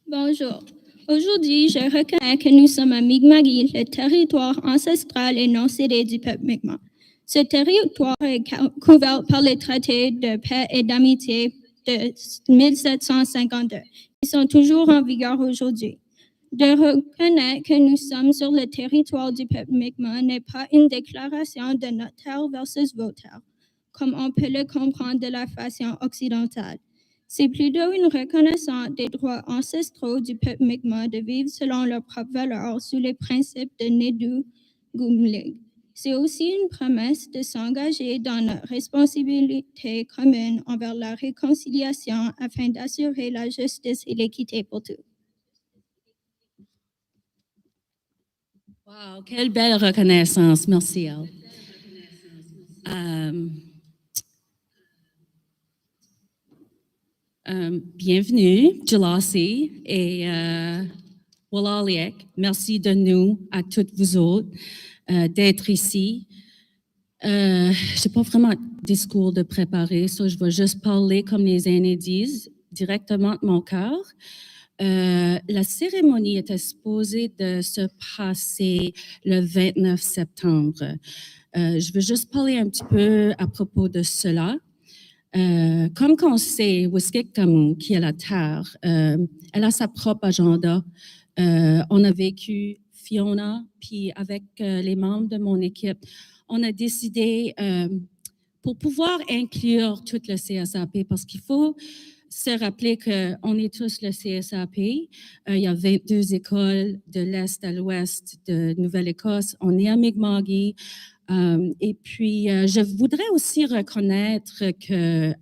Bonjour. Aujourd'hui, je reconnais que nous sommes à Mi'kmaq, le territoire ancestral et non cédé du peuple Mi'kmaq. Ce territoire est couvert par les traités de paix et d'amitié de 1752, qui sont toujours en vigueur aujourd'hui. De reconnaître que nous sommes sur le territoire du peuple Mi'kmaq n'est pas une déclaration de notre terre versus vos terres, comme on peut le comprendre de la façon occidentale. C'est plutôt une reconnaissance des droits ancestraux du peuple Mi'kmaq de vivre selon leurs propres valeurs sous les principes de Nedu Gumlig. C'est aussi une promesse de s'engager dans notre responsabilité commune envers la réconciliation afin d'assurer la justice et l'équité pour tous. Wow, quelle belle reconnaissance. Merci, Al. Bienvenue, Jalasi et Walaliek. Merci de nous, à toutes vous autres, d'être ici. Je n'ai pas vraiment de discours de préparer, so je vais juste parler, comme les aînés disent, directement de mon cœur. La cérémonie était supposée de se passer le 29 septembre. Je veux juste parler un petit peu à propos de cela. Comme qu'on sait, Wiskikamu, qui est la Terre, elle a sa propre agenda. On a vécu Fiona, puis avec les membres de mon équipe, on a décidé pour pouvoir inclure tout le CSAP, parce qu'il faut se rappeler qu'on est tous le CSAP. Il y a 22 écoles de l'Est à l'Ouest de Nouvelle-Écosse. On est à Mi'kmaq. Et puis, je voudrais aussi reconnaître que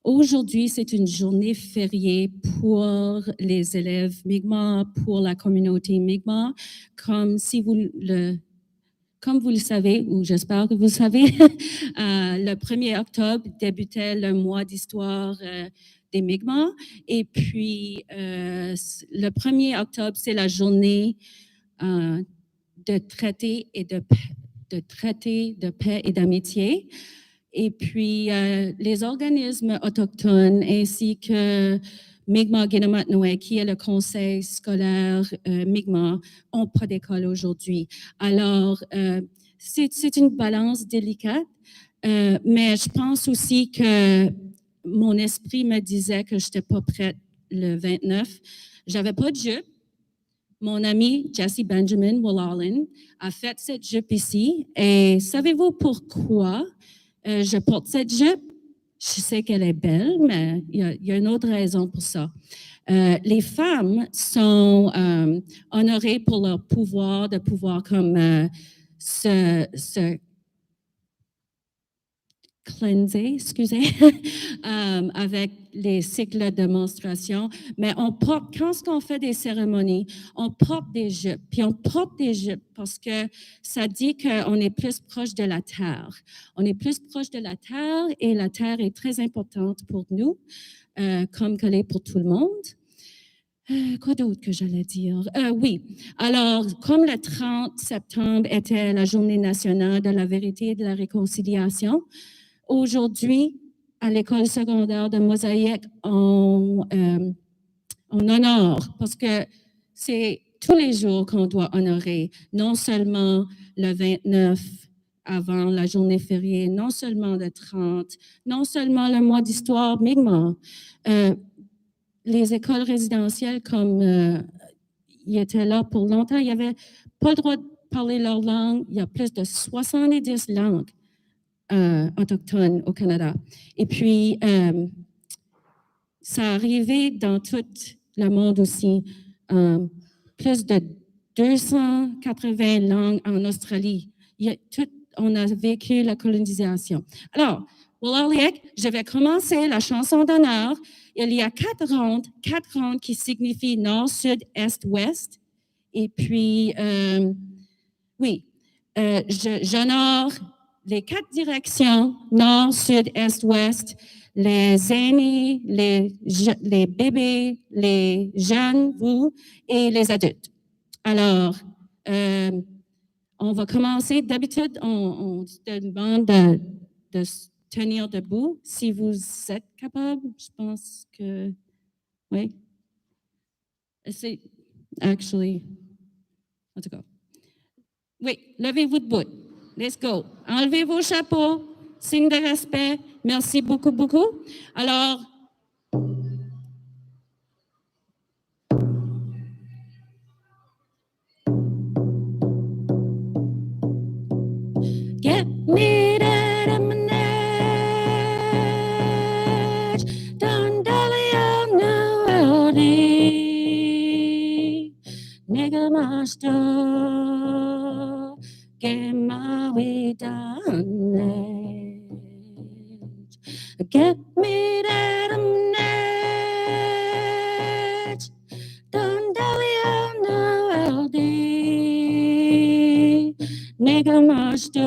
aujourd'hui, c'est une journée fériée pour les élèves Mi'kmaq, pour la communauté Mi'kmaq, comme vous le savez, ou j'espère que vous le savez, le 1er octobre débutait le mois d'histoire des Mi'kmaq. Et puis, le 1er octobre, c'est la journée de traité de paix et d'amitié. Et puis, les organismes autochtones ainsi que Mi'kmaq Guinamatnoé, qui est le conseil scolaire Mi'kmaq, n'ont pas d'école aujourd'hui. Alors, c'est une balance délicate, mais je pense aussi que mon esprit me disait que je n'étais pas prête le 29. J'avais pas de jupe. Mon ami Jesse Benjamin Wallalin a fait cette jupe ici. Et savez-vous pourquoi je porte cette jupe? Je sais qu'elle est belle, mais il y a une autre raison pour ça. Les femmes sont honorées pour leur pouvoir, de pouvoir comme se cleanser, excusez, avec les cycles de menstruation. Mais on porte, quand on fait des cérémonies, on porte des jupes. Puis on porte des jupes parce que ça dit qu'on est plus proche de la terre. On est plus proche de la terre et la terre est très importante pour nous, comme qu'elle est pour tout le monde. Quoi d'autre que j'allais dire? Oui. Alors, comme le 30 septembre était la journée nationale de la vérité et de la réconciliation, aujourd'hui, à l'école secondaire de Mosaïque, on honore, parce que c'est tous les jours qu'on doit honorer, non seulement le 29 avant la journée fériée, non seulement le 30, non seulement le mois d'histoire Mi'kmaq. Les écoles résidentielles, comme ils étaient là pour longtemps, il n'y avait pas le droit de parler leur langue. Il y a plus de 70 langues autochtones au Canada. Et puis, ça arrivait dans tout le monde aussi. Plus de 280 langues en Australie. On a vécu la colonisation. Alors, Walaliek, je vais commencer la chanson d'honneur. Il y a 4 rondes qui signifient nord, sud, est, ouest. Et puis, oui, j'honore les 4 directions, nord, sud, est, ouest, les aînés, les bébés, les jeunes, vous, et les adultes. Alors, on va commencer. D'habitude, on se demande de se tenir debout. Si vous êtes capable, je pense que, oui. C'est, actually, en tout cas. Oui, levez-vous debout. Let's go. Enlevez vos chapeaux. Signe de respect. Merci beaucoup, beaucoup. Alors, get me that emanage. Don't dolly on the roadie. Nigga master. Get my way done. Get me that emanage. Don't dolly on the roadie. Nigga master,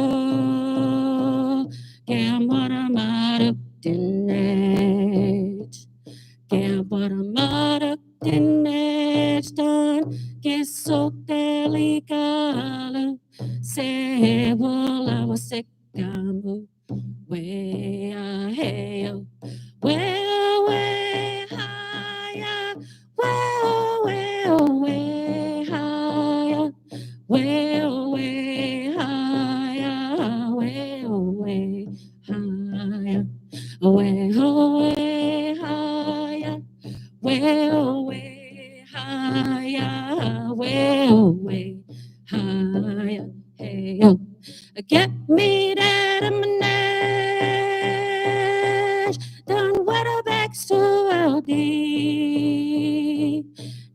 get what I'm out of the net. Get what I'm out of the net. Done, get so delicate. Say, well, I was sick, I'm way ahead. Way higher. Way higher. Way higher, way higher, way higher, way higher, way higher. Hey yo, get me that emanage. Done weather back so LD.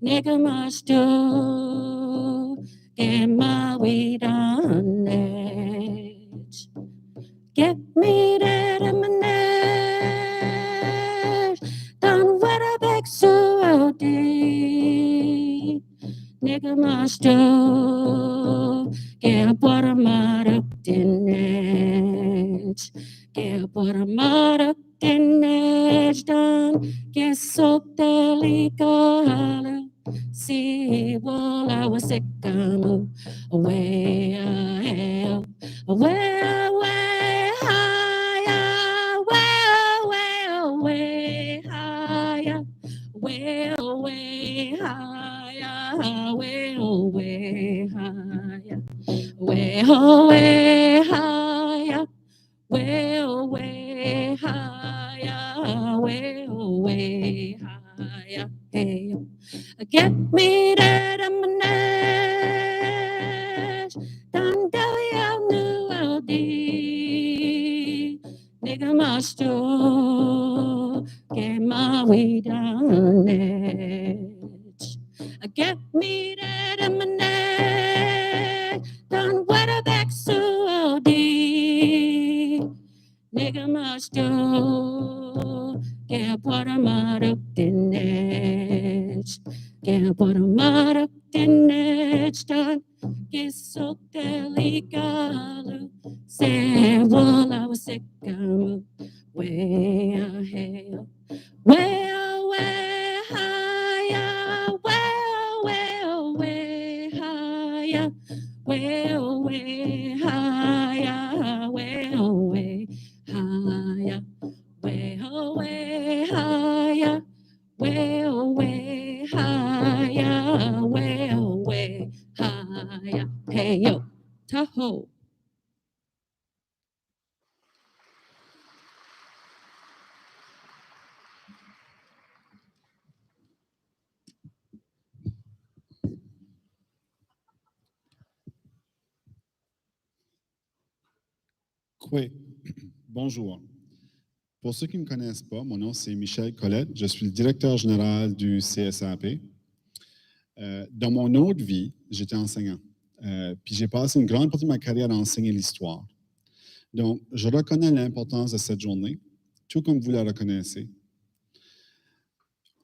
Nigga must do. Get my way done it. Get me that emanage. Done weather back so LD. Nigga must do. Get what I'm out of the net. Get what I'm out of the net. Done. Get so delicate. See, well, I was sick, I'm away, away, way higher, way higher, way higher, way higher, way higher, way higher, way higher, hey. Get me that emanage. Done Delhi out New LD. Nigga must do. Get my way down it. Get me that emanage. Done weather back so LD. Nigga must do. Get what I'm out of the net. Get what I'm out of the net. Done. Get so delicate. Say, well, I was sick. I'm way ahead. Way higher. Way higher. Way higher. Way higher. Way higher. Way higher. Way higher. Hey yo, Tahoe. Oui, bonjour. Pour ceux qui ne me connaissent pas, mon nom c'est Michel Collette, je suis le directeur général du CSAP. Dans mon autre vie, j'étais enseignant. Puis j'ai passé une grande partie de ma carrière à enseigner l'histoire. Donc, je reconnais l'importance de cette journée, tout comme vous la reconnaissez.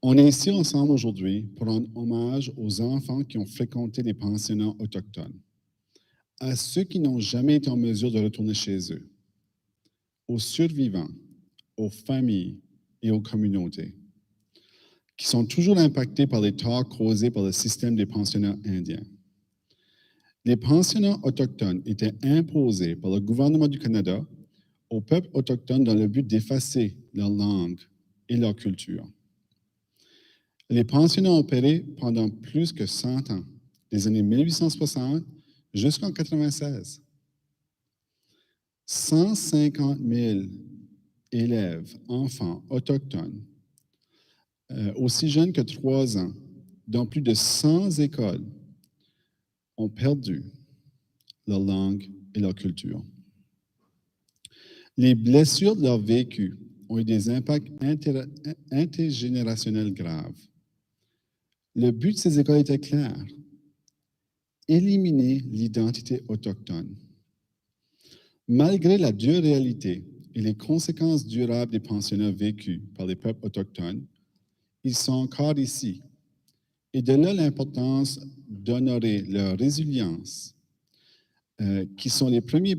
On est ici ensemble aujourd'hui pour rendre hommage aux enfants qui ont fréquenté les pensionnats autochtones, à ceux qui n'ont jamais été en mesure de retourner chez eux, aux survivants, aux familles et aux communautés, qui sont toujours impactés par les torts causés par le système des pensionnats indiens. Les pensionnats autochtones étaient imposés par le gouvernement du Canada aux peuples autochtones dans le but d'effacer leur langue et leur culture. Les pensionnats ont opéré pendant plus que 100 ans, des années 1860 jusqu'en 96. 150 000 élèves, enfants autochtones, aussi jeunes que 3 ans, dans plus de 100 écoles, ont perdu leur langue et leur culture. Les blessures de leur vécu ont eu des impacts intergénérationnels graves. Le but de ces écoles était clair: éliminer l'identité autochtone. Malgré la dure réalité et les conséquences durables des pensionnats vécus par les peuples autochtones, ils sont encore ici. Et de là l'importance d'honorer leur résilience, qui sont les premiers,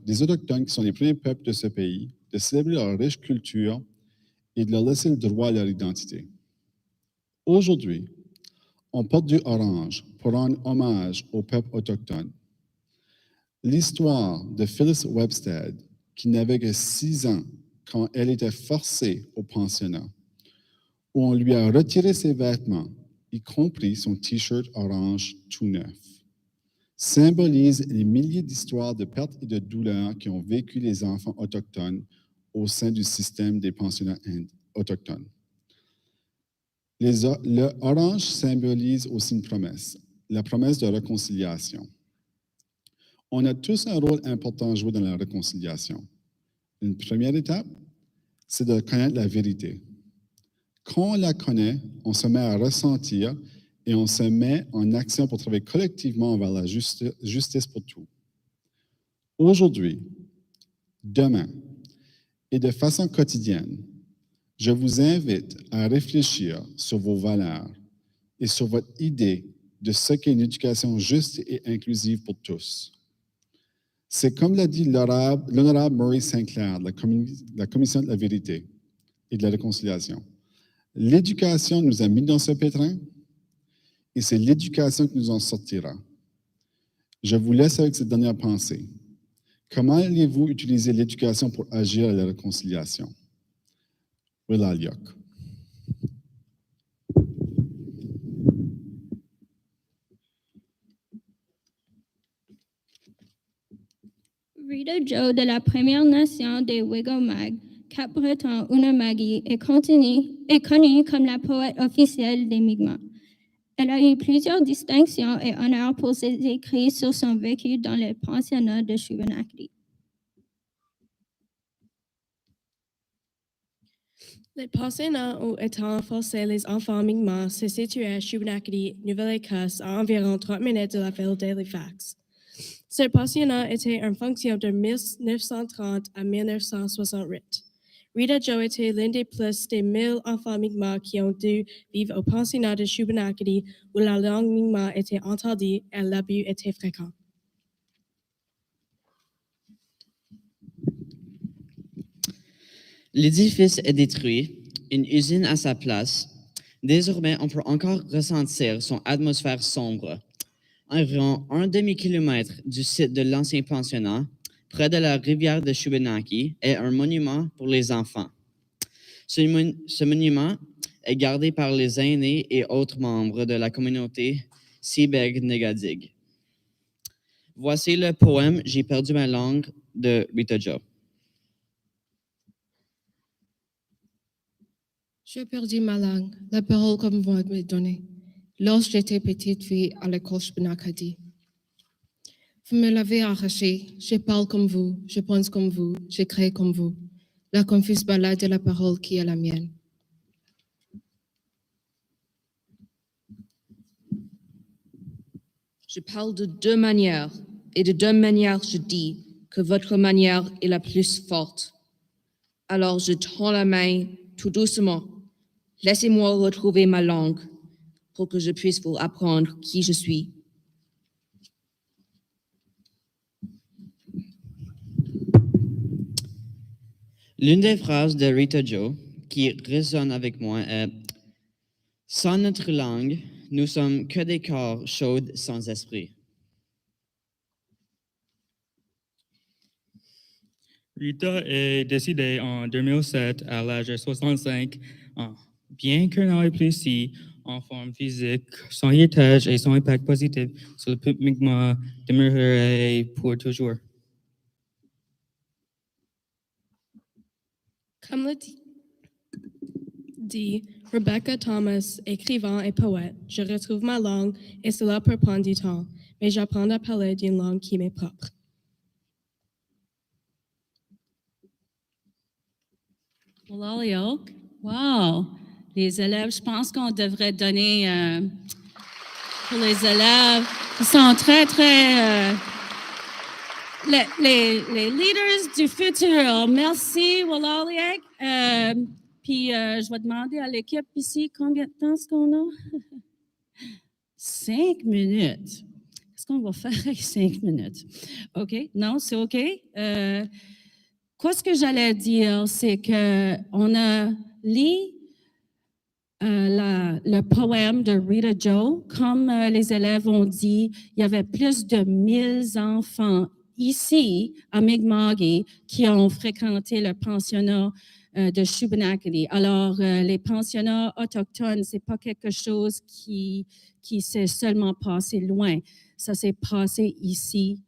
des Autochtones qui sont les premiers peuples de ce pays, de célébrer leur riche culture et de leur laisser le droit à leur identité. Aujourd'hui, on porte du orange pour rendre hommage aux peuples autochtones. L'histoire de Phyllis Webster, qui n'avait que 6 ans quand elle était forcée au pensionnat, où on lui a retiré ses vêtements, y compris son T-shirt orange tout neuf, symbolise les milliers d'histoires de pertes et de douleurs qui ont vécu les enfants autochtones au sein du système des pensionnats autochtones. Le orange symbolise aussi une promesse, la promesse de réconciliation. On a tous un rôle important à jouer dans la réconciliation. Une première étape, c'est de connaître la vérité. Quand on la connaît, on se met à ressentir et on se met en action pour travailler collectivement vers la justice pour tout. Aujourd'hui, demain et de façon quotidienne, je vous invite à réfléchir sur vos valeurs et sur votre idée de ce qu'est une éducation juste et inclusive pour tous. C'est comme l'a dit l'honorable Maurice Sinclair de la Commission de la vérité et de la réconciliation. L'éducation nous a mis dans ce pétrin et c'est l'éducation qui nous en sortira. Je vous laisse avec cette dernière pensée. Comment allez-vous utiliser l'éducation pour agir à la réconciliation? Willaliok. Rita Joe de la Première Nation des Wigomag, Cap-Breton Unamagi, est connue comme la poète officielle des Mi'kmaq. Elle a eu plusieurs distinctions et honneurs pour ses écrits sur son vécu dans le pensionnat de Shubenacadie. Le pensionnat où étant forcés les enfants Mi'kmaq se situe à Shubenacadie, Nouvelle-Écosse, à environ 30 minutes de la ville d'Halifax. Ce pensionnat était en fonction de 1930 à 1968. Rita Joe était l'une des plus de 1000 enfants Mi'kmaq qui ont dû vivre au pensionnat de Shubenacadie où la langue Mi'kmaq était interdite et l'abus était fréquent. L'édifice est détruit, une usine à sa place. Désormais, on peut encore ressentir son atmosphère sombre. Environ un demi-kilomètre du site de l'ancien pensionnat, près de la rivière de Shubenacadie, est un monument pour les enfants. Ce monument est gardé par les aînés et autres membres de la communauté Sibeg-Negadig. Voici le poème « J'ai perdu ma langue » de Rita Joe. J'ai perdu ma langue, la parole comme vous m'avez donnée, lorsque j'étais petite fille à l'école Shubenacadie. Vous me l'avez arraché, je parle comme vous, je pense comme vous, j'écris comme vous. La confuse balade de la parole qui est la mienne. Je parle de deux manières, et de deux manières je dis que votre manière est la plus forte. Alors je tends la main tout doucement. Laissez-moi retrouver ma langue pour que je puisse vous apprendre qui je suis. L'une des phrases de Rita Joe qui résonne avec moi est « Sans notre langue, nous sommes que des corps chauds sans esprit. » Rita est décédée en 2007 à l'âge de 65 ans. Bien qu'un art précis en forme physique, son héritage et son impact positif sur le peuple Mi'kmaq demeurerait pour toujours. Comme le dit Rebecca Thomas, écrivain et poète, je retrouve ma langue et cela peut prendre du temps, mais j'apprends à parler d'une langue qui m'est propre. Holyoke. Wow! Les élèves, je pense qu'on devrait donner pour les élèves qui sont les leaders du futur. Merci, Holyoke. Puis, je vais demander à l'équipe ici combien de temps est-ce qu'on a? 5 minutes. Qu'est-ce qu'on va faire avec 5 minutes? OK? Non, c'est OK? Quoi, ce que j'allais dire, c'est qu'on a lu le poème de Rita Joe. Comme les élèves ont dit, il y avait plus de 1000 enfants ici, à Mi'kmaq, qui ont fréquenté le pensionnat de Shubenacadie. Alors, les pensionnats autochtones, c'est pas quelque chose qui s'est seulement passé loin. Ça s'est passé ici.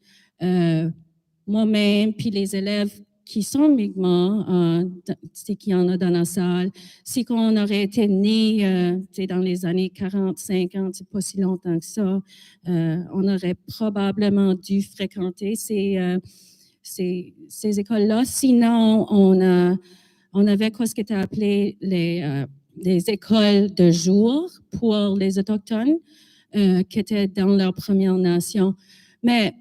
Moi-même, puis les élèves qui sont Mi'kmaq, c'est qu'il y en a dans la salle. Si on aurait été nés dans les années 40, 50, c'est pas si longtemps que ça, on aurait probablement dû fréquenter ces écoles-là. Sinon, on avait ce qui était appelé les écoles de jour pour les Autochtones qui étaient dans leur Première Nation. Mais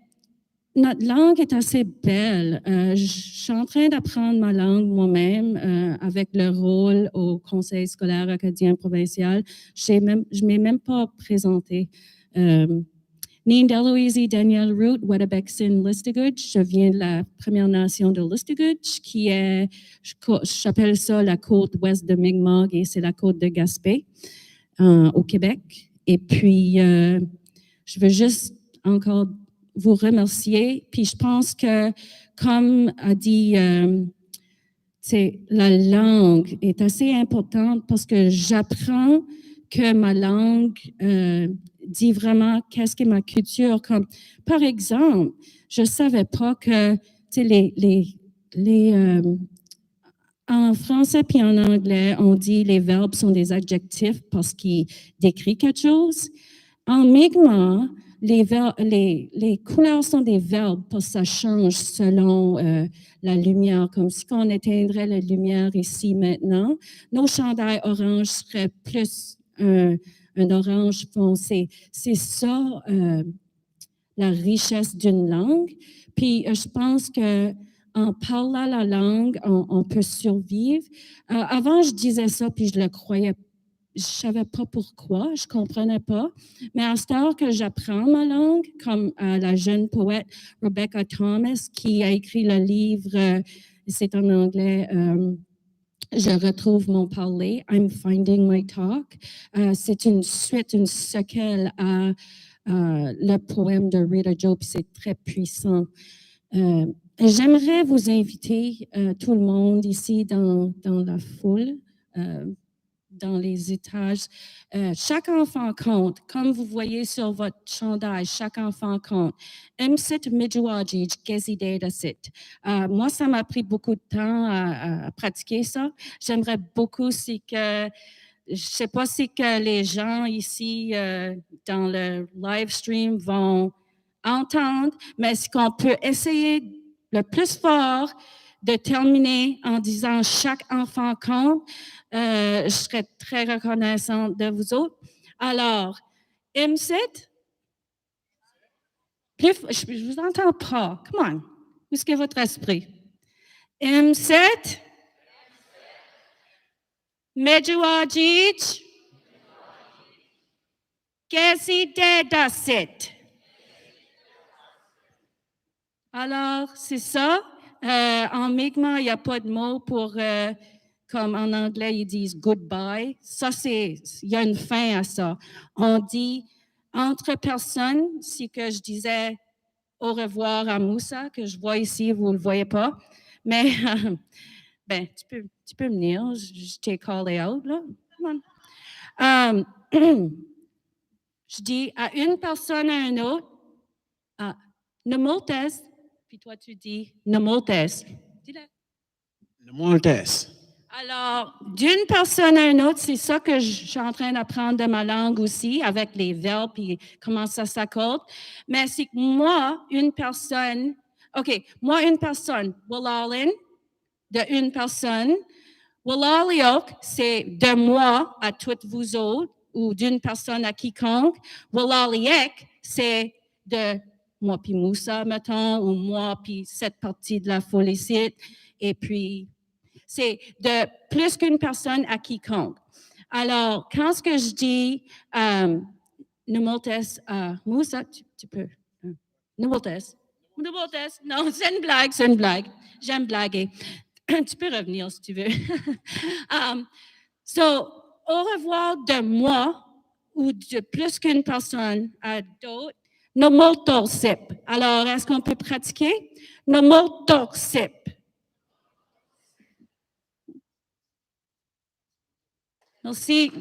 notre langue est assez belle. Je suis en train d'apprendre ma langue moi-même avec le rôle au Conseil scolaire acadien provincial. Je ne m'ai même pas présentée. Nindeloise Danielle Root, Wettabexin, Listigouche. Je viens de la Première Nation de Listigouche, qui est, j'appelle ça la côte ouest de Mi'kmaq, et c'est la côte de Gaspé au Québec. Et puis, je veux juste encore vous remercier. Puis je pense que, comme a dit, la langue est assez importante parce que j'apprends que ma langue dit vraiment qu'est-ce qu'est ma culture. Comme, par exemple, je ne savais pas que en français puis en anglais, on dit les verbes sont des adjectifs parce qu'ils décrivent quelque chose. En Mi'kmaq, les couleurs sont des verbes parce que ça change selon la lumière. Comme si on éteindrait la lumière ici maintenant, nos chandails orange seraient plus un orange foncé. C'est ça la richesse d'une langue. Puis je pense que en parlant la langue, on peut survivre. Avant, je disais ça puis je le croyais pas. Je ne savais pas pourquoi, je ne comprenais pas. Mais à ce temps que j'apprends ma langue, comme la jeune poète Rebecca Thomas, qui a écrit le livre, c'est en anglais, Je retrouve mon parler, I'm Finding My Talk. C'est une suite, une sequelle à le poème de Rita Joe, puis c'est très puissant. J'aimerais vous inviter, tout le monde ici dans la foule, dans les étages. Chaque enfant compte. Comme vous voyez sur votre chandail, chaque enfant compte. M'sit Mijuajij Gezi Data Sit. Moi, ça m'a pris beaucoup de temps à pratiquer ça. J'aimerais beaucoup si que, je ne sais pas si que les gens ici dans le live stream vont entendre, mais si qu'on peut essayer le plus fort de terminer en disant chaque enfant compte, je serais très reconnaissante de vous autres. Alors, M'sit, je ne vous entends pas. Come on. Où est-ce que votre esprit? M'sit, Mijuajij, Gezi Data Sit. Alors, c'est ça. En Mi'kmaq, il n'y a pas de mot pour, comme en anglais, ils disent goodbye. Ça, il y a une fin à ça. On dit entre personnes, si que je disais au revoir à Moussa, que je vois ici, vous ne le voyez pas, mais ben, tu peux venir, je t'ai callé out, là. Come on. Je dis à une personne, à une autre, Nemoltes, puis toi tu dis Nemoltes. Dis-le. Nemoltes. Alors, d'une personne à une autre, c'est ça que je suis en train d'apprendre de ma langue aussi, avec les verbes et comment ça s'accorde. Mais c'est que moi, une personne, Walalin, de une personne. Walaliok, c'est de moi à toutes vous autres, ou d'une personne à quiconque. Walaliek, c'est de moi puis Moussa, mettons, ou moi puis cette partie de la foule ici. Et puis, c'est de plus qu'une personne à quiconque. Alors, quand ce que je dis, Nemoltes, Moussa, tu peux. Nemoltes. Non, c'est une blague. J'aime blaguer. Tu peux revenir si tu veux. Au revoir de moi ou de plus qu'une personne à d'autres, Nemoltorsip. Alors, est-ce qu'on peut pratiquer? Nemoltorsip. Merci.